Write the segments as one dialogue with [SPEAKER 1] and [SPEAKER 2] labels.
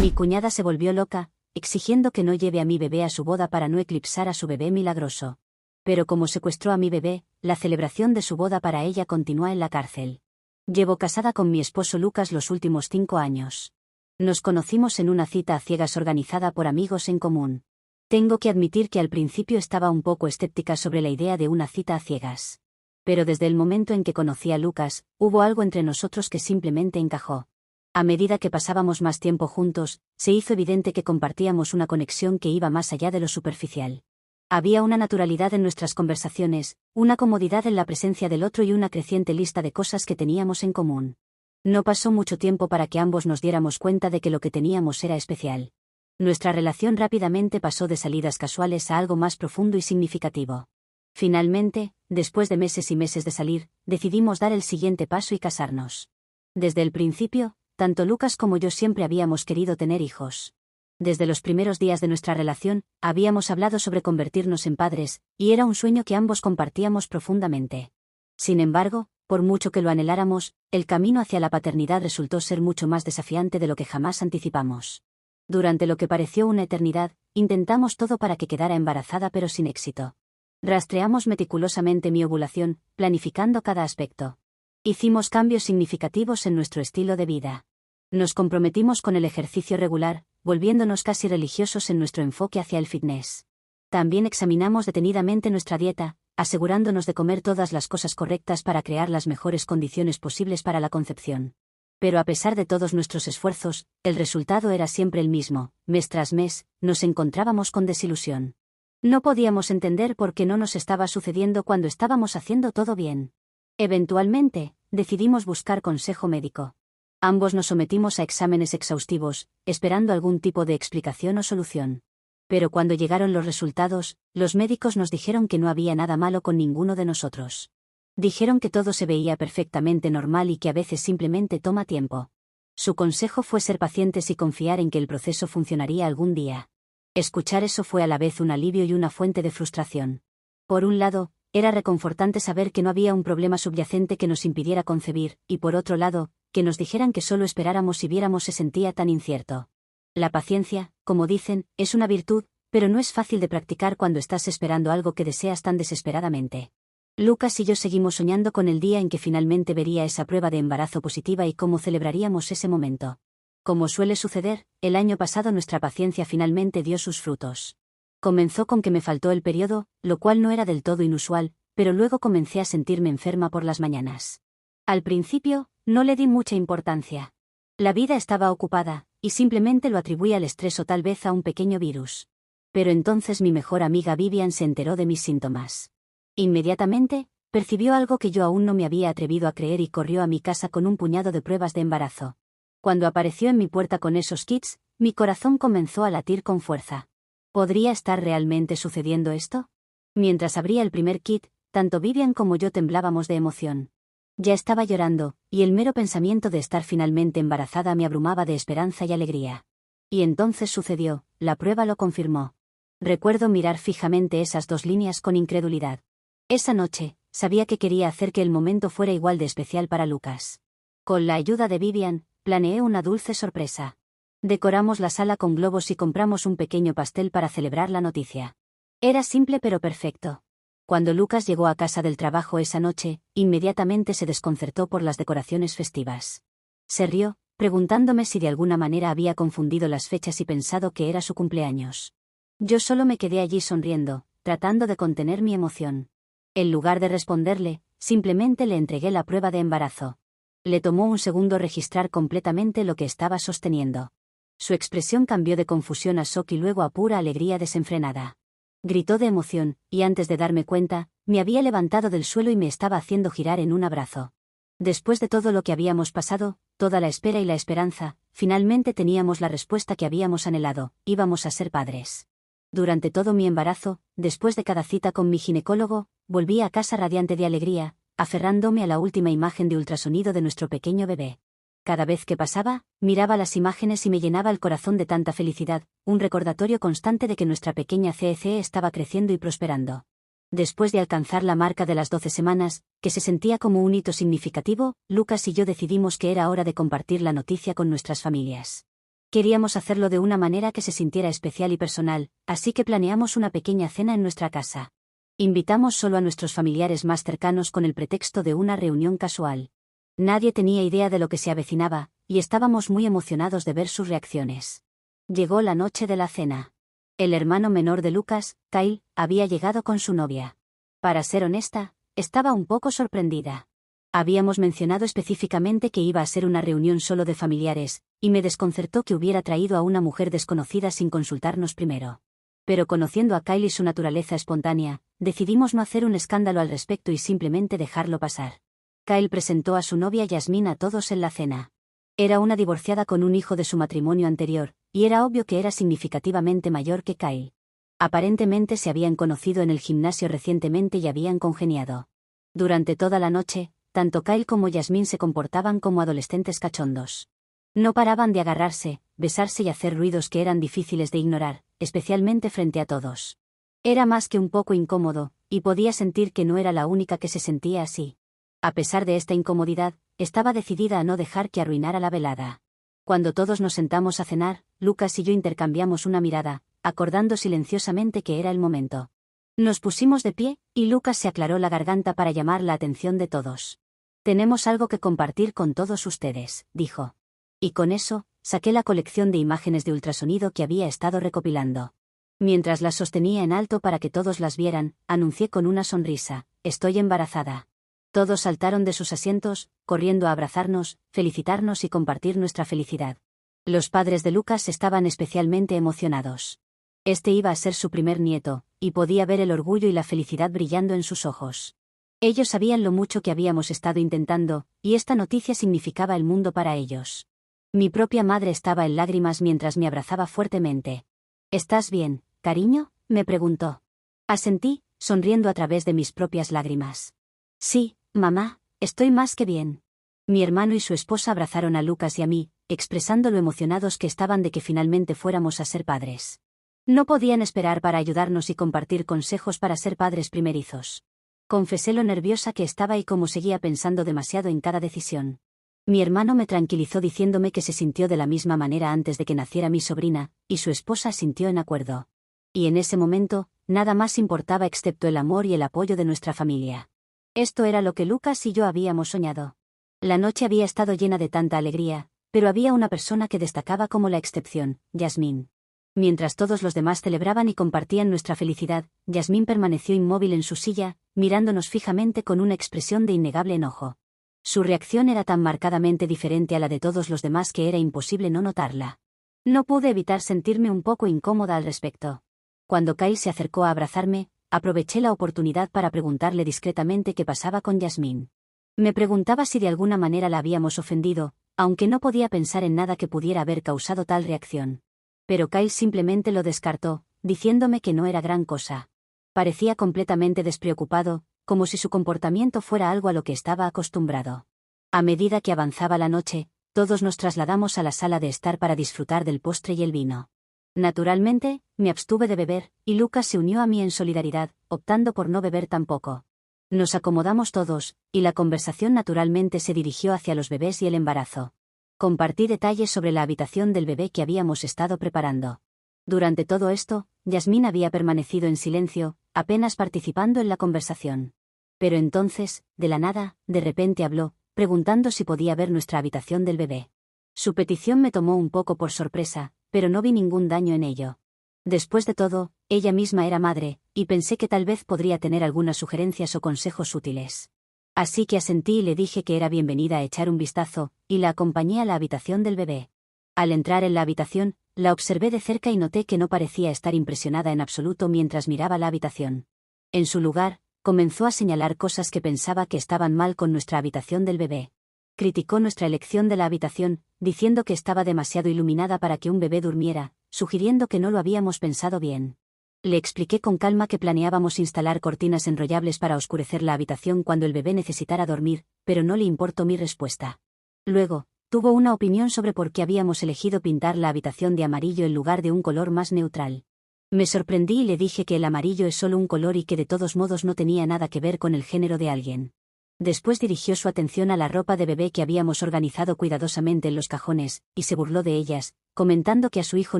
[SPEAKER 1] Mi cuñada se volvió loca, exigiendo que no lleve a mi bebé a su boda para no eclipsar a su bebé milagroso. Pero como secuestró a mi bebé, la celebración de su boda para ella continúa en la cárcel. Llevo casada con mi esposo Lucas los últimos 5 años. Nos conocimos en una cita a ciegas organizada por amigos en común. Tengo que admitir que al principio estaba un poco escéptica sobre la idea de una cita a ciegas. Pero desde el momento en que conocí a Lucas, hubo algo entre nosotros que simplemente encajó. A medida que pasábamos más tiempo juntos, se hizo evidente que compartíamos una conexión que iba más allá de lo superficial. Había una naturalidad en nuestras conversaciones, una comodidad en la presencia del otro y una creciente lista de cosas que teníamos en común. No pasó mucho tiempo para que ambos nos diéramos cuenta de que lo que teníamos era especial. Nuestra relación rápidamente pasó de salidas casuales a algo más profundo y significativo. Finalmente, después de meses y meses de salir, decidimos dar el siguiente paso y casarnos. Desde el principio, tanto Lucas como yo siempre habíamos querido tener hijos. Desde los primeros días de nuestra relación, habíamos hablado sobre convertirnos en padres, y era un sueño que ambos compartíamos profundamente. Sin embargo, por mucho que lo anheláramos, el camino hacia la paternidad resultó ser mucho más desafiante de lo que jamás anticipamos. Durante lo que pareció una eternidad, intentamos todo para que quedara embarazada pero sin éxito. Rastreamos meticulosamente mi ovulación, planificando cada aspecto. Hicimos cambios significativos en nuestro estilo de vida. Nos comprometimos con el ejercicio regular, volviéndonos casi religiosos en nuestro enfoque hacia el fitness. También examinamos detenidamente nuestra dieta, asegurándonos de comer todas las cosas correctas para crear las mejores condiciones posibles para la concepción. Pero a pesar de todos nuestros esfuerzos, el resultado era siempre el mismo. Mes tras mes, nos encontrábamos con desilusión. No podíamos entender por qué no nos estaba sucediendo cuando estábamos haciendo todo bien. Eventualmente, decidimos buscar consejo médico. Ambos nos sometimos a exámenes exhaustivos, esperando algún tipo de explicación o solución. Pero cuando llegaron los resultados, los médicos nos dijeron que no había nada malo con ninguno de nosotros. Dijeron que todo se veía perfectamente normal y que a veces simplemente toma tiempo. Su consejo fue ser pacientes y confiar en que el proceso funcionaría algún día. Escuchar eso fue a la vez un alivio y una fuente de frustración. Por un lado, era reconfortante saber que no había un problema subyacente que nos impidiera concebir, y por otro lado, que nos dijeran que solo esperáramos y viéramos se sentía tan incierto. La paciencia, como dicen, es una virtud, pero no es fácil de practicar cuando estás esperando algo que deseas tan desesperadamente. Lucas y yo seguimos soñando con el día en que finalmente vería esa prueba de embarazo positiva y cómo celebraríamos ese momento. Como suele suceder, el año pasado nuestra paciencia finalmente dio sus frutos. Comenzó con que me faltó el periodo, lo cual no era del todo inusual, pero luego comencé a sentirme enferma por las mañanas. Al principio, no le di mucha importancia. La vida estaba ocupada, y simplemente lo atribuí al estrés o tal vez a un pequeño virus. Pero entonces mi mejor amiga Vivian se enteró de mis síntomas. Inmediatamente, percibió algo que yo aún no me había atrevido a creer y corrió a mi casa con un puñado de pruebas de embarazo. Cuando apareció en mi puerta con esos kits, mi corazón comenzó a latir con fuerza. ¿Podría estar realmente sucediendo esto? Mientras abría el primer kit, tanto Vivian como yo temblábamos de emoción. Ya estaba llorando, y el mero pensamiento de estar finalmente embarazada me abrumaba de esperanza y alegría. Y entonces sucedió, la prueba lo confirmó. Recuerdo mirar fijamente esas 2 líneas con incredulidad. Esa noche, sabía que quería hacer que el momento fuera igual de especial para Lucas. Con la ayuda de Vivian, planeé una dulce sorpresa. Decoramos la sala con globos y compramos un pequeño pastel para celebrar la noticia. Era simple pero perfecto. Cuando Lucas llegó a casa del trabajo esa noche, inmediatamente se desconcertó por las decoraciones festivas. Se rió, preguntándome si de alguna manera había confundido las fechas y pensado que era su cumpleaños. Yo solo me quedé allí sonriendo, tratando de contener mi emoción. En lugar de responderle, simplemente le entregué la prueba de embarazo. Le tomó un segundo registrar completamente lo que estaba sosteniendo. Su expresión cambió de confusión a shock y luego a pura alegría desenfrenada. Gritó de emoción, y antes de darme cuenta, me había levantado del suelo y me estaba haciendo girar en un abrazo. Después de todo lo que habíamos pasado, toda la espera y la esperanza, finalmente teníamos la respuesta que habíamos anhelado: íbamos a ser padres. Durante todo mi embarazo, después de cada cita con mi ginecólogo, volví a casa radiante de alegría, aferrándome a la última imagen de ultrasonido de nuestro pequeño bebé. Cada vez que pasaba, miraba las imágenes y me llenaba el corazón de tanta felicidad, un recordatorio constante de que nuestra pequeña CEC estaba creciendo y prosperando. Después de alcanzar la marca de las 12 semanas, que se sentía como un hito significativo, Lucas y yo decidimos que era hora de compartir la noticia con nuestras familias. Queríamos hacerlo de una manera que se sintiera especial y personal, así que planeamos una pequeña cena en nuestra casa. Invitamos solo a nuestros familiares más cercanos con el pretexto de una reunión casual. Nadie tenía idea de lo que se avecinaba, y estábamos muy emocionados de ver sus reacciones. Llegó la noche de la cena. El hermano menor de Lucas, Kyle, había llegado con su novia. Para ser honesta, estaba un poco sorprendida. Habíamos mencionado específicamente que iba a ser una reunión solo de familiares, y me desconcertó que hubiera traído a una mujer desconocida sin consultarnos primero. Pero conociendo a Kyle y su naturaleza espontánea, decidimos no hacer un escándalo al respecto y simplemente dejarlo pasar. Kyle presentó a su novia Yasmine a todos en la cena. Era una divorciada con un hijo de su matrimonio anterior, y era obvio que era significativamente mayor que Kyle. Aparentemente se habían conocido en el gimnasio recientemente y habían congeniado. Durante toda la noche, tanto Kyle como Yasmine se comportaban como adolescentes cachondos. No paraban de agarrarse, besarse y hacer ruidos que eran difíciles de ignorar, especialmente frente a todos. Era más que un poco incómodo, y podía sentir que no era la única que se sentía así. A pesar de esta incomodidad, estaba decidida a no dejar que arruinara la velada. Cuando todos nos sentamos a cenar, Lucas y yo intercambiamos una mirada, acordando silenciosamente que era el momento. Nos pusimos de pie, y Lucas se aclaró la garganta para llamar la atención de todos. «Tenemos algo que compartir con todos ustedes», dijo. Y con eso, saqué la colección de imágenes de ultrasonido que había estado recopilando. Mientras las sostenía en alto para que todos las vieran, anuncié con una sonrisa: «Estoy embarazada». Todos saltaron de sus asientos, corriendo a abrazarnos, felicitarnos y compartir nuestra felicidad. Los padres de Lucas estaban especialmente emocionados. Este iba a ser su primer nieto, y podía ver el orgullo y la felicidad brillando en sus ojos. Ellos sabían lo mucho que habíamos estado intentando, y esta noticia significaba el mundo para ellos. Mi propia madre estaba en lágrimas mientras me abrazaba fuertemente. «¿Estás bien, cariño?», me preguntó. Asentí, sonriendo a través de mis propias lágrimas. «Sí, mamá, estoy más que bien». Mi hermano y su esposa abrazaron a Lucas y a mí, expresando lo emocionados que estaban de que finalmente fuéramos a ser padres. No podían esperar para ayudarnos y compartir consejos para ser padres primerizos. Confesé lo nerviosa que estaba y cómo seguía pensando demasiado en cada decisión. Mi hermano me tranquilizó diciéndome que se sintió de la misma manera antes de que naciera mi sobrina, y su esposa sintió en acuerdo. Y en ese momento, nada más importaba excepto el amor y el apoyo de nuestra familia. Esto era lo que Lucas y yo habíamos soñado. La noche había estado llena de tanta alegría, pero había una persona que destacaba como la excepción: Yasmine. Mientras todos los demás celebraban y compartían nuestra felicidad, Yasmine permaneció inmóvil en su silla, mirándonos fijamente con una expresión de innegable enojo. Su reacción era tan marcadamente diferente a la de todos los demás que era imposible no notarla. No pude evitar sentirme un poco incómoda al respecto. Cuando Kyle se acercó a abrazarme, aproveché la oportunidad para preguntarle discretamente qué pasaba con Yasmine. Me preguntaba si de alguna manera la habíamos ofendido, aunque no podía pensar en nada que pudiera haber causado tal reacción. Pero Kyle simplemente lo descartó, diciéndome que no era gran cosa. Parecía completamente despreocupado, como si su comportamiento fuera algo a lo que estaba acostumbrado. A medida que avanzaba la noche, todos nos trasladamos a la sala de estar para disfrutar del postre y el vino. Naturalmente, me abstuve de beber, y Lucas se unió a mí en solidaridad, optando por no beber tampoco. Nos acomodamos todos, y la conversación naturalmente se dirigió hacia los bebés y el embarazo. Compartí detalles sobre la habitación del bebé que habíamos estado preparando. Durante todo esto, Yasmine había permanecido en silencio, apenas participando en la conversación. Pero entonces, de la nada, de repente habló, preguntando si podía ver nuestra habitación del bebé. Su petición me tomó un poco por sorpresa, pero no vi ningún daño en ello. Después de todo, ella misma era madre, y pensé que tal vez podría tener algunas sugerencias o consejos útiles. Así que asentí y le dije que era bienvenida a echar un vistazo, y la acompañé a la habitación del bebé. Al entrar en la habitación, la observé de cerca y noté que no parecía estar impresionada en absoluto mientras miraba la habitación. En su lugar, comenzó a señalar cosas que pensaba que estaban mal con nuestra habitación del bebé. Criticó nuestra elección de la habitación, diciendo que estaba demasiado iluminada para que un bebé durmiera, sugiriendo que no lo habíamos pensado bien. Le expliqué con calma que planeábamos instalar cortinas enrollables para oscurecer la habitación cuando el bebé necesitara dormir, pero no le importó mi respuesta. Luego, tuvo una opinión sobre por qué habíamos elegido pintar la habitación de amarillo en lugar de un color más neutral. Me sorprendí y le dije que el amarillo es solo un color y que de todos modos no tenía nada que ver con el género de alguien. Después dirigió su atención a la ropa de bebé que habíamos organizado cuidadosamente en los cajones, y se burló de ellas, comentando que a su hijo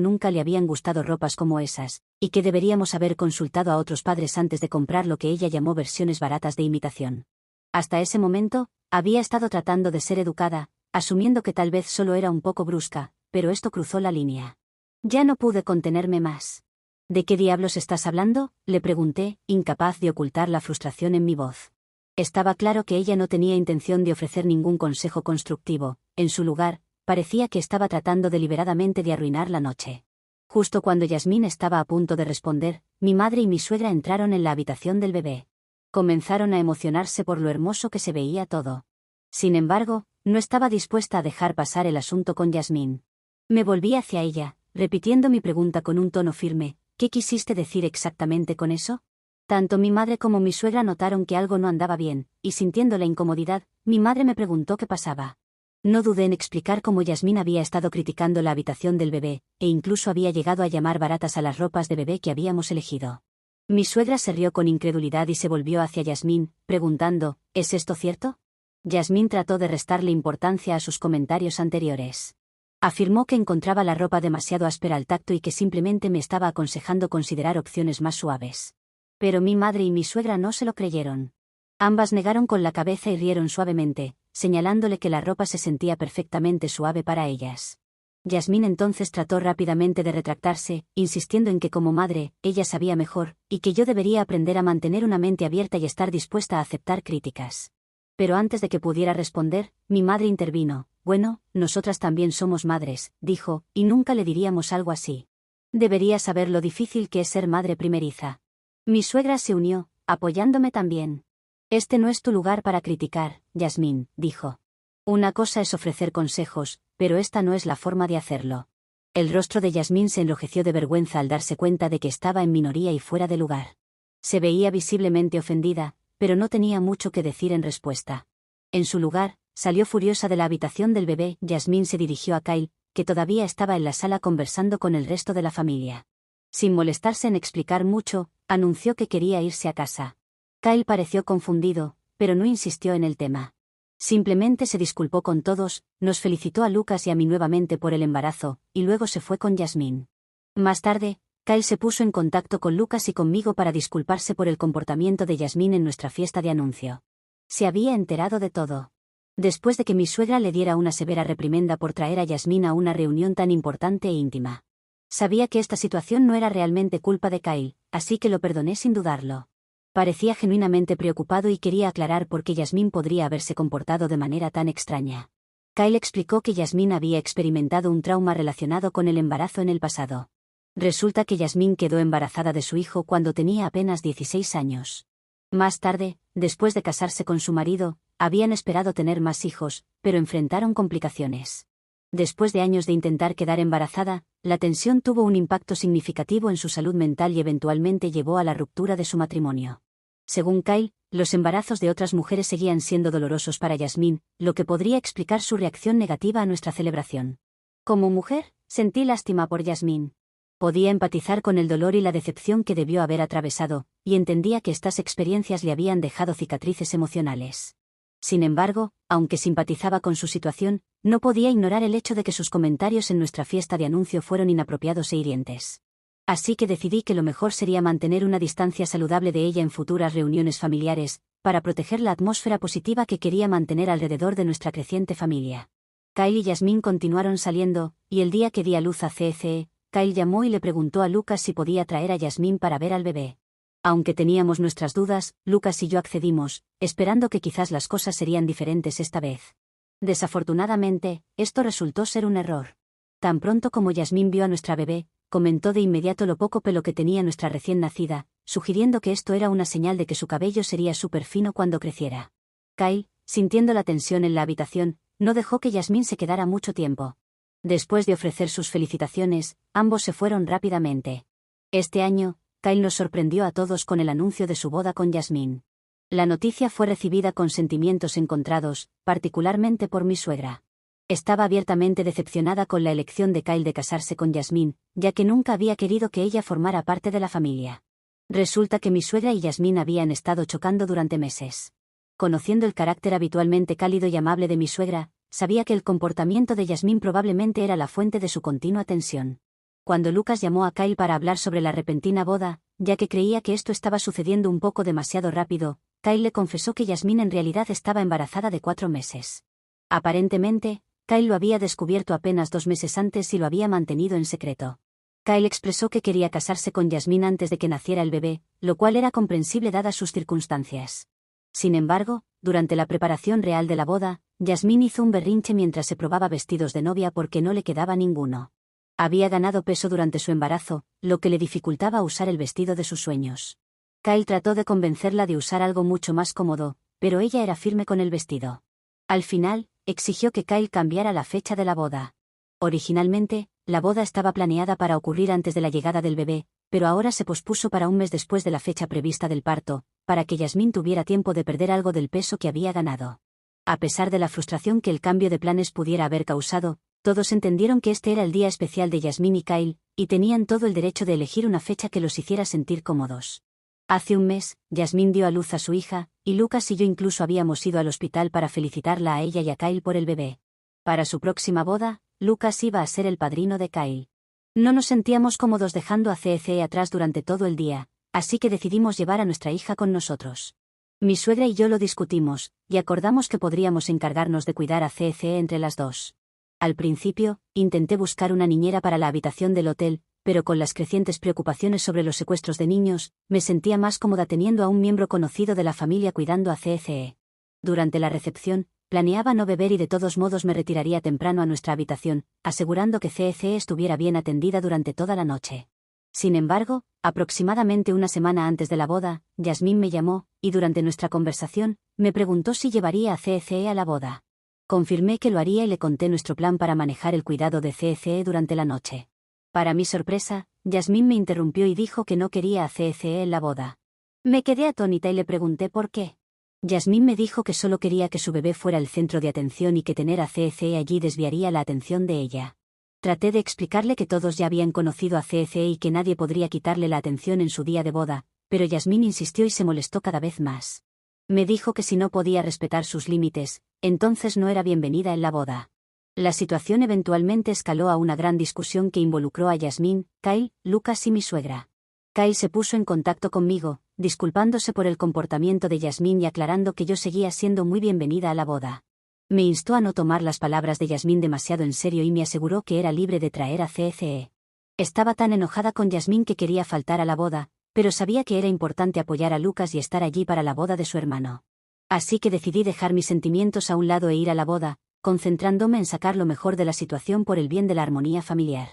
[SPEAKER 1] nunca le habían gustado ropas como esas, y que deberíamos haber consultado a otros padres antes de comprar lo que ella llamó versiones baratas de imitación. Hasta ese momento, había estado tratando de ser educada, asumiendo que tal vez solo era un poco brusca, pero esto cruzó la línea. Ya no pude contenerme más. ¿De qué diablos estás hablando?, le pregunté, incapaz de ocultar la frustración en mi voz. Estaba claro que ella no tenía intención de ofrecer ningún consejo constructivo. En su lugar, parecía que estaba tratando deliberadamente de arruinar la noche. Justo cuando Yasmín estaba a punto de responder, mi madre y mi suegra entraron en la habitación del bebé. Comenzaron a emocionarse por lo hermoso que se veía todo. Sin embargo, no estaba dispuesta a dejar pasar el asunto con Yasmín. Me volví hacia ella, repitiendo mi pregunta con un tono firme: ¿qué quisiste decir exactamente con eso? Tanto mi madre como mi suegra notaron que algo no andaba bien, y sintiendo la incomodidad, mi madre me preguntó qué pasaba. No dudé en explicar cómo Yasmín había estado criticando la habitación del bebé, e incluso había llegado a llamar baratas a las ropas de bebé que habíamos elegido. Mi suegra se rió con incredulidad y se volvió hacia Yasmín, preguntando: ¿es esto cierto? Yasmín trató de restarle importancia a sus comentarios anteriores. Afirmó que encontraba la ropa demasiado áspera al tacto y que simplemente me estaba aconsejando considerar opciones más suaves. Pero mi madre y mi suegra no se lo creyeron. Ambas negaron con la cabeza y rieron suavemente, señalándole que la ropa se sentía perfectamente suave para ellas. Yasmín entonces trató rápidamente de retractarse, insistiendo en que como madre, ella sabía mejor, y que yo debería aprender a mantener una mente abierta y estar dispuesta a aceptar críticas. Pero antes de que pudiera responder, mi madre intervino. Bueno, nosotras también somos madres, dijo, y nunca le diríamos algo así. Deberías saber lo difícil que es ser madre primeriza. Mi suegra se unió, apoyándome también. Este no es tu lugar para criticar, Yasmín, dijo. Una cosa es ofrecer consejos, pero esta no es la forma de hacerlo. El rostro de Yasmín se enrojeció de vergüenza al darse cuenta de que estaba en minoría y fuera de lugar. Se veía visiblemente ofendida, pero no tenía mucho que decir en respuesta. En su lugar, salió furiosa de la habitación del bebé. Yasmín se dirigió a Kyle, que todavía estaba en la sala conversando con el resto de la familia. Sin molestarse en explicar mucho, anunció que quería irse a casa. Kyle pareció confundido, pero no insistió en el tema. Simplemente se disculpó con todos, nos felicitó a Lucas y a mí nuevamente por el embarazo, y luego se fue con Yasmín. Más tarde, Kyle se puso en contacto con Lucas y conmigo para disculparse por el comportamiento de Yasmín en nuestra fiesta de anuncio. Se había enterado de todo. Después de que mi suegra le diera una severa reprimenda por traer a Yasmín a una reunión tan importante e íntima. Sabía que esta situación no era realmente culpa de Kyle, así que lo perdoné sin dudarlo. Parecía genuinamente preocupado y quería aclarar por qué Yasmín podría haberse comportado de manera tan extraña. Kyle explicó que Yasmín había experimentado un trauma relacionado con el embarazo en el pasado. Resulta que Yasmín quedó embarazada de su hijo cuando tenía apenas 16 años. Más tarde, después de casarse con su marido, habían esperado tener más hijos, pero enfrentaron complicaciones. Después de años de intentar quedar embarazada, la tensión tuvo un impacto significativo en su salud mental y eventualmente llevó a la ruptura de su matrimonio. Según Kyle, los embarazos de otras mujeres seguían siendo dolorosos para Yasmín, lo que podría explicar su reacción negativa a nuestra celebración. Como mujer, sentí lástima por Yasmín. Podía empatizar con el dolor y la decepción que debió haber atravesado, y entendía que estas experiencias le habían dejado cicatrices emocionales. Sin embargo, aunque simpatizaba con su situación, no podía ignorar el hecho de que sus comentarios en nuestra fiesta de anuncio fueron inapropiados e hirientes. Así que decidí que lo mejor sería mantener una distancia saludable de ella en futuras reuniones familiares, para proteger la atmósfera positiva que quería mantener alrededor de nuestra creciente familia. Kyle y Yasmín continuaron saliendo, y el día que di a luz a CECE, Kyle llamó y le preguntó a Lucas si podía traer a Yasmín para ver al bebé. Aunque teníamos nuestras dudas, Lucas y yo accedimos, esperando que quizás las cosas serían diferentes esta vez. Desafortunadamente, esto resultó ser un error. Tan pronto como Yasmín vio a nuestra bebé, comentó de inmediato lo poco pelo que tenía nuestra recién nacida, sugiriendo que esto era una señal de que su cabello sería súper fino cuando creciera. Kyle, sintiendo la tensión en la habitación, no dejó que Yasmín se quedara mucho tiempo. Después de ofrecer sus felicitaciones, ambos se fueron rápidamente. Este año, Kyle nos sorprendió a todos con el anuncio de su boda con Yasmín. La noticia fue recibida con sentimientos encontrados, particularmente por mi suegra. Estaba abiertamente decepcionada con la elección de Kyle de casarse con Yasmín, ya que nunca había querido que ella formara parte de la familia. Resulta que mi suegra y Yasmín habían estado chocando durante meses. conociendo el carácter habitualmente cálido y amable de mi suegra, sabía que el comportamiento de Yasmín probablemente era la fuente de su continua tensión. Cuando Lucas llamó a Kyle para hablar sobre la repentina boda, ya que creía que esto estaba sucediendo un poco demasiado rápido, Kyle le confesó que Yasmín en realidad estaba embarazada de 4 meses. Aparentemente, Kyle lo había descubierto apenas 2 meses antes y lo había mantenido en secreto. Kyle expresó que quería casarse con Yasmín antes de que naciera el bebé, lo cual era comprensible dadas sus circunstancias. Sin embargo, durante la preparación real de la boda, Yasmín hizo un berrinche mientras se probaba vestidos de novia porque no le quedaba ninguno. Había ganado peso durante su embarazo, lo que le dificultaba usar el vestido de sus sueños. Kyle trató de convencerla de usar algo mucho más cómodo, pero ella era firme con el vestido. Al final, exigió que Kyle cambiara la fecha de la boda. Originalmente, la boda estaba planeada para ocurrir antes de la llegada del bebé, pero ahora se pospuso para un mes después de la fecha prevista del parto, para que Yasmín tuviera tiempo de perder algo del peso que había ganado. A pesar de la frustración que el cambio de planes pudiera haber causado, todos entendieron que este era el día especial de Yasmín y Kyle, y tenían todo el derecho de elegir una fecha que los hiciera sentir cómodos. Hace un mes, Yasmín dio a luz a su hija, y Lucas y yo incluso habíamos ido al hospital para felicitarla a ella y a Kyle por el bebé. Para su próxima boda, Lucas iba a ser el padrino de Kyle. No nos sentíamos cómodos dejando a CECE atrás durante todo el día, así que decidimos llevar a nuestra hija con nosotros. Mi suegra y yo lo discutimos, y acordamos que podríamos encargarnos de cuidar a CECE entre las dos. Al principio, intenté buscar una niñera para la habitación del hotel, pero con las crecientes preocupaciones sobre los secuestros de niños, me sentía más cómoda teniendo a un miembro conocido de la familia cuidando a CECE. Durante la recepción, planeaba no beber y de todos modos me retiraría temprano a nuestra habitación, asegurando que CECE estuviera bien atendida durante toda la noche. Sin embargo, aproximadamente una semana antes de la boda, Yasmín me llamó, y durante nuestra conversación, me preguntó si llevaría a CECE a la boda. Confirmé que lo haría y le conté nuestro plan para manejar el cuidado de CECE durante la noche. Para mi sorpresa, Yasmín me interrumpió y dijo que no quería a CECE en la boda. Me quedé atónita y le pregunté por qué. Yasmín me dijo que solo quería que su bebé fuera el centro de atención y que tener a CECE allí desviaría la atención de ella. Traté de explicarle que todos ya habían conocido a CECE y que nadie podría quitarle la atención en su día de boda, pero Yasmín insistió y se molestó cada vez más. Me dijo que si no podía respetar sus límites, entonces no era bienvenida en la boda. La situación eventualmente escaló a una gran discusión que involucró a Yasmín, Kyle, Lucas y mi suegra. Kyle se puso en contacto conmigo, disculpándose por el comportamiento de Yasmín y aclarando que yo seguía siendo muy bienvenida a la boda. Me instó a no tomar las palabras de Yasmín demasiado en serio y me aseguró que era libre de traer a CECE. Estaba tan enojada con Yasmín que quería faltar a la boda, pero sabía que era importante apoyar a Lucas y estar allí para la boda de su hermano. Así que decidí dejar mis sentimientos a un lado e ir a la boda, concentrándome en sacar lo mejor de la situación por el bien de la armonía familiar.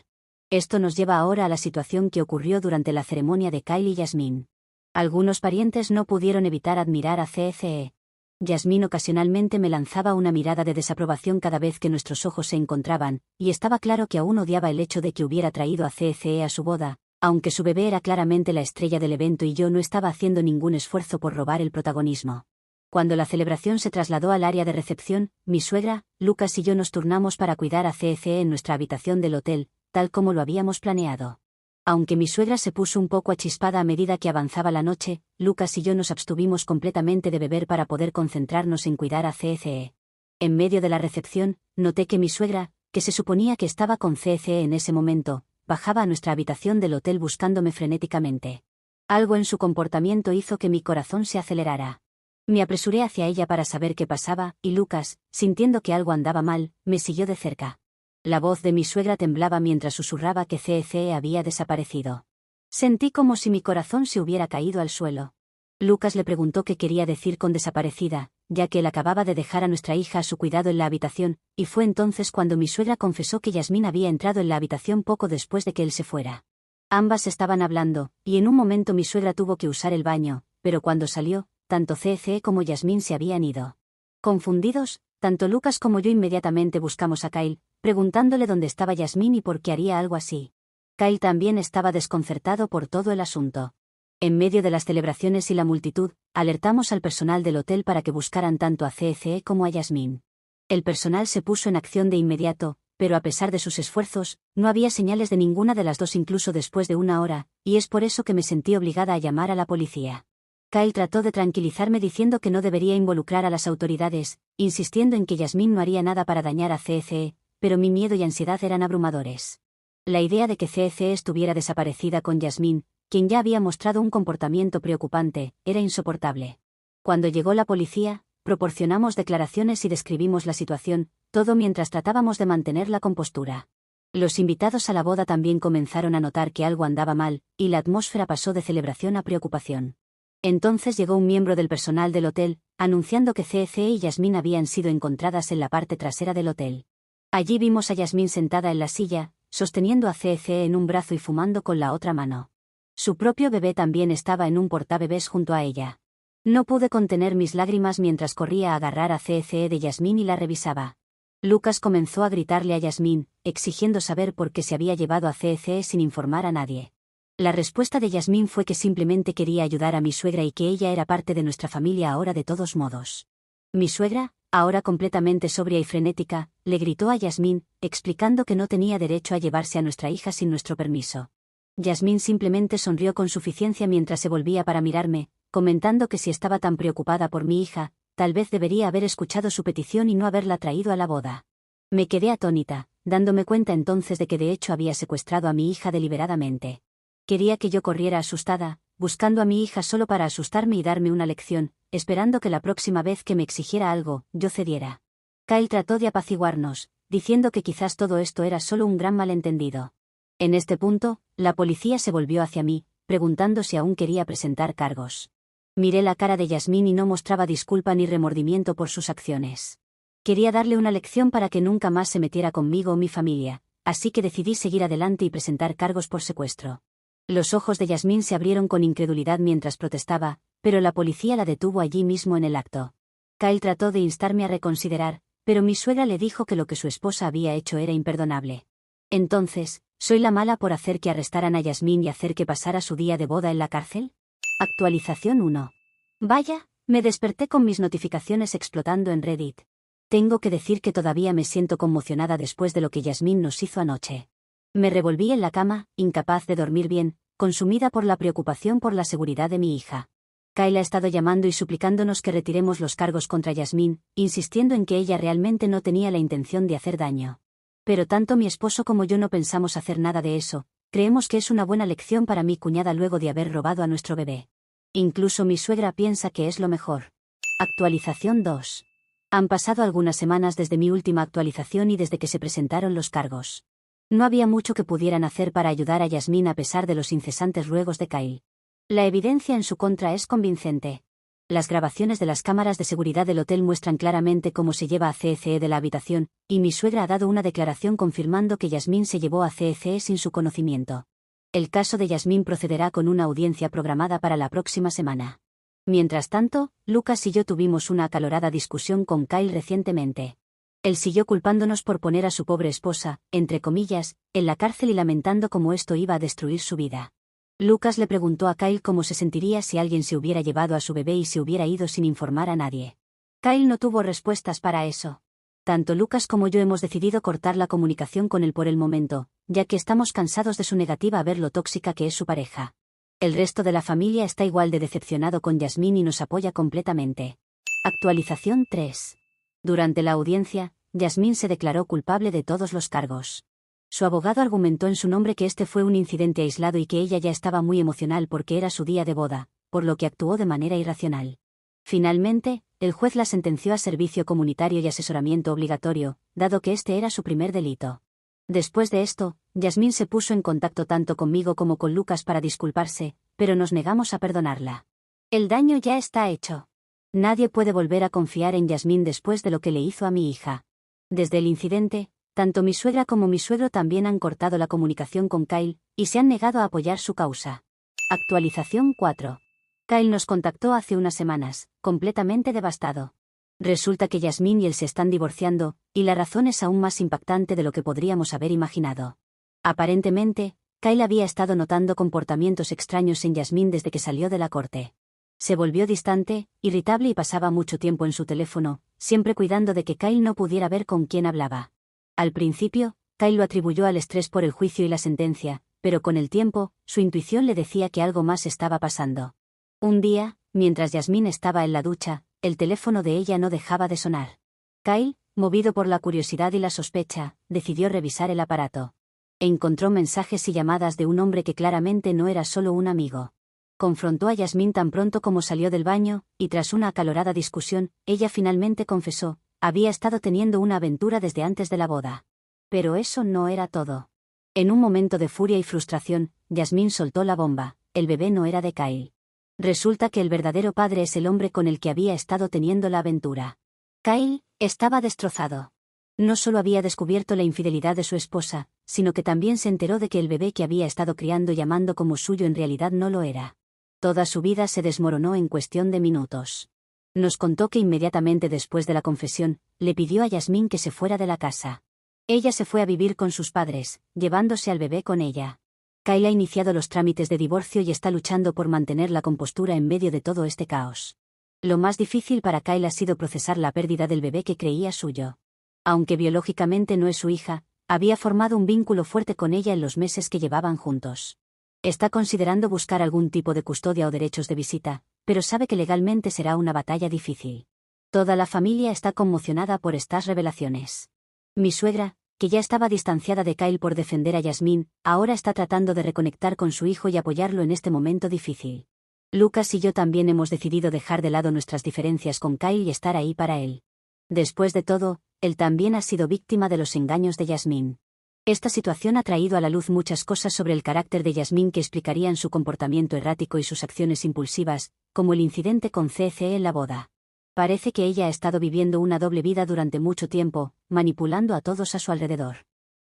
[SPEAKER 1] Esto nos lleva ahora a la situación que ocurrió durante la ceremonia de Kyle y Yasmín. Algunos parientes no pudieron evitar admirar a CECE. Yasmín ocasionalmente me lanzaba una mirada de desaprobación cada vez que nuestros ojos se encontraban, y estaba claro que aún odiaba el hecho de que hubiera traído a CECE a su boda, aunque su bebé era claramente la estrella del evento y yo no estaba haciendo ningún esfuerzo por robar el protagonismo. Cuando la celebración se trasladó al área de recepción, mi suegra, Lucas y yo nos turnamos para cuidar a CECE en nuestra habitación del hotel, tal como lo habíamos planeado. Aunque mi suegra se puso un poco achispada a medida que avanzaba la noche, Lucas y yo nos abstuvimos completamente de beber para poder concentrarnos en cuidar a CECE. En medio de la recepción, noté que mi suegra, que se suponía que estaba con CECE en ese momento, bajaba a nuestra habitación del hotel buscándome frenéticamente. Algo en su comportamiento hizo que mi corazón se acelerara. Me apresuré hacia ella para saber qué pasaba, y Lucas, sintiendo que algo andaba mal, me siguió de cerca. La voz de mi suegra temblaba mientras susurraba que CECE había desaparecido. Sentí como si mi corazón se hubiera caído al suelo. Lucas le preguntó qué quería decir con desaparecida, ya que él acababa de dejar a nuestra hija a su cuidado en la habitación, y fue entonces cuando mi suegra confesó que Yasmín había entrado en la habitación poco después de que él se fuera. Ambas estaban hablando, y en un momento mi suegra tuvo que usar el baño, pero cuando salió, tanto CECE como Yasmín se habían ido. Confundidos, tanto Lucas como yo inmediatamente buscamos a Kyle, preguntándole dónde estaba Yasmín y por qué haría algo así. Kyle también estaba desconcertado por todo el asunto. En medio de las celebraciones y la multitud, alertamos al personal del hotel para que buscaran tanto a CECE como a Yasmín. El personal se puso en acción de inmediato, pero a pesar de sus esfuerzos, no había señales de ninguna de las dos incluso después de una hora, y es por eso que me sentí obligada a llamar a la policía. Kyle trató de tranquilizarme diciendo que no debería involucrar a las autoridades, insistiendo en que Yasmín no haría nada para dañar a CECE, pero mi miedo y ansiedad eran abrumadores. La idea de que CECE estuviera desaparecida con Yasmín, quien ya había mostrado un comportamiento preocupante, era insoportable. Cuando llegó la policía, proporcionamos declaraciones y describimos la situación, todo mientras tratábamos de mantener la compostura. Los invitados a la boda también comenzaron a notar que algo andaba mal, y la atmósfera pasó de celebración a preocupación. Entonces llegó un miembro del personal del hotel, anunciando que CECE y Yasmín habían sido encontradas en la parte trasera del hotel. Allí vimos a Yasmín sentada en la silla, sosteniendo a CECE en un brazo y fumando con la otra mano. Su propio bebé también estaba en un portabebés junto a ella. No pude contener mis lágrimas mientras corría a agarrar a CECE de Yasmín y la revisaba. Lucas comenzó a gritarle a Yasmín, exigiendo saber por qué se había llevado a CECE sin informar a nadie. La respuesta de Yasmín fue que simplemente quería ayudar a mi suegra y que ella era parte de nuestra familia ahora de todos modos. Mi suegra, ahora completamente sobria y frenética, le gritó a Yasmín, explicando que no tenía derecho a llevarse a nuestra hija sin nuestro permiso. Yasmín simplemente sonrió con suficiencia mientras se volvía para mirarme, comentando que si estaba tan preocupada por mi hija, tal vez debería haber escuchado su petición y no haberla traído a la boda. Me quedé atónita, dándome cuenta entonces de que de hecho había secuestrado a mi hija deliberadamente. Quería que yo corriera asustada, buscando a mi hija solo para asustarme y darme una lección, esperando que la próxima vez que me exigiera algo, yo cediera. Kyle trató de apaciguarnos, diciendo que quizás todo esto era solo un gran malentendido. En este punto, la policía se volvió hacia mí, preguntando si aún quería presentar cargos. Miré la cara de Yasmín y no mostraba disculpa ni remordimiento por sus acciones. Quería darle una lección para que nunca más se metiera conmigo o mi familia, así que decidí seguir adelante y presentar cargos por secuestro. Los ojos de Yasmín se abrieron con incredulidad mientras protestaba, pero la policía la detuvo allí mismo en el acto. Kyle trató de instarme a reconsiderar, pero mi suegra le dijo que lo que su esposa había hecho era imperdonable. Entonces, ¿soy la mala por hacer que arrestaran a Yasmín y hacer que pasara su día de boda en la cárcel? Actualización 1. Vaya, me desperté con mis notificaciones explotando en Reddit. Tengo que decir que todavía me siento conmocionada después de lo que Yasmín nos hizo anoche. Me revolví en la cama, incapaz de dormir bien, consumida por la preocupación por la seguridad de mi hija. Kyle ha estado llamando y suplicándonos que retiremos los cargos contra Yasmín, insistiendo en que ella realmente no tenía la intención de hacer daño. Pero tanto mi esposo como yo no pensamos hacer nada de eso, creemos que es una buena lección para mi cuñada luego de haber robado a nuestro bebé. Incluso mi suegra piensa que es lo mejor. Actualización 2. Han pasado algunas semanas desde mi última actualización y desde que se presentaron los cargos. No había mucho que pudieran hacer para ayudar a Yasmín a pesar de los incesantes ruegos de Kyle. La evidencia en su contra es convincente. Las grabaciones de las cámaras de seguridad del hotel muestran claramente cómo se lleva a CECE de la habitación, y mi suegra ha dado una declaración confirmando que Yasmín se llevó a CECE sin su conocimiento. El caso de Yasmín procederá con una audiencia programada para la próxima semana. Mientras tanto, Lucas y yo tuvimos una acalorada discusión con Kyle recientemente. Él siguió culpándonos por poner a su pobre esposa, entre comillas, en la cárcel y lamentando cómo esto iba a destruir su vida. Lucas le preguntó a Kyle cómo se sentiría si alguien se hubiera llevado a su bebé y se hubiera ido sin informar a nadie. Kyle no tuvo respuestas para eso. Tanto Lucas como yo hemos decidido cortar la comunicación con él por el momento, ya que estamos cansados de su negativa a ver lo tóxica que es su pareja. El resto de la familia está igual de decepcionado con Yasmín y nos apoya completamente. Actualización 3. Durante la audiencia, Yasmín se declaró culpable de todos los cargos. Su abogado argumentó en su nombre que este fue un incidente aislado y que ella ya estaba muy emocional porque era su día de boda, por lo que actuó de manera irracional. Finalmente, el juez la sentenció a servicio comunitario y asesoramiento obligatorio, dado que este era su primer delito. Después de esto, Yasmín se puso en contacto tanto conmigo como con Lucas para disculparse, pero nos negamos a perdonarla. El daño ya está hecho. Nadie puede volver a confiar en Yasmín después de lo que le hizo a mi hija. Desde el incidente, tanto mi suegra como mi suegro también han cortado la comunicación con Kyle, y se han negado a apoyar su causa. Actualización 4. Kyle nos contactó hace unas semanas, completamente devastado. Resulta que Yasmín y él se están divorciando, y la razón es aún más impactante de lo que podríamos haber imaginado. Aparentemente, Kyle había estado notando comportamientos extraños en Yasmín desde que salió de la corte. Se volvió distante, irritable y pasaba mucho tiempo en su teléfono, siempre cuidando de que Kyle no pudiera ver con quién hablaba. Al principio, Kyle lo atribuyó al estrés por el juicio y la sentencia, pero con el tiempo, su intuición le decía que algo más estaba pasando. Un día, mientras Yasmín estaba en la ducha, el teléfono de ella no dejaba de sonar. Kyle, movido por la curiosidad y la sospecha, decidió revisar el aparato. Encontró mensajes y llamadas de un hombre que claramente no era solo un amigo. Confrontó a Yasmín tan pronto como salió del baño, y tras una acalorada discusión, ella finalmente confesó, había estado teniendo una aventura desde antes de la boda. Pero eso no era todo. En un momento de furia y frustración, Yasmín soltó la bomba, el bebé no era de Kyle. Resulta que el verdadero padre es el hombre con el que había estado teniendo la aventura. Kyle estaba destrozado. No solo había descubierto la infidelidad de su esposa, sino que también se enteró de que el bebé que había estado criando y amando como suyo en realidad no lo era. Toda su vida se desmoronó en cuestión de minutos. Nos contó que inmediatamente después de la confesión, le pidió a Yasmín que se fuera de la casa. Ella se fue a vivir con sus padres, llevándose al bebé con ella. Kyle ha iniciado los trámites de divorcio y está luchando por mantener la compostura en medio de todo este caos. Lo más difícil para Kyle ha sido procesar la pérdida del bebé que creía suyo. Aunque biológicamente no es su hija, había formado un vínculo fuerte con ella en los meses que llevaban juntos. Está considerando buscar algún tipo de custodia o derechos de visita, pero sabe que legalmente será una batalla difícil. Toda la familia está conmocionada por estas revelaciones. Mi suegra, que ya estaba distanciada de Kyle por defender a Yasmín, ahora está tratando de reconectar con su hijo y apoyarlo en este momento difícil. Lucas y yo también hemos decidido dejar de lado nuestras diferencias con Kyle y estar ahí para él. Después de todo, él también ha sido víctima de los engaños de Yasmín. Esta situación ha traído a la luz muchas cosas sobre el carácter de Yasmín que explicarían su comportamiento errático y sus acciones impulsivas, como el incidente con CC en la boda. Parece que ella ha estado viviendo una doble vida durante mucho tiempo, manipulando a todos a su alrededor.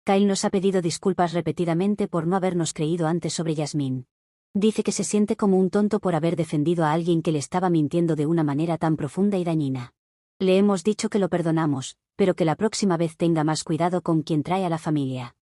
[SPEAKER 1] Kyle nos ha pedido disculpas repetidamente por no habernos creído antes sobre Yasmín. Dice que se siente como un tonto por haber defendido a alguien que le estaba mintiendo de una manera tan profunda y dañina. Le hemos dicho que lo perdonamos, pero que la próxima vez tenga más cuidado con quien trae a la familia.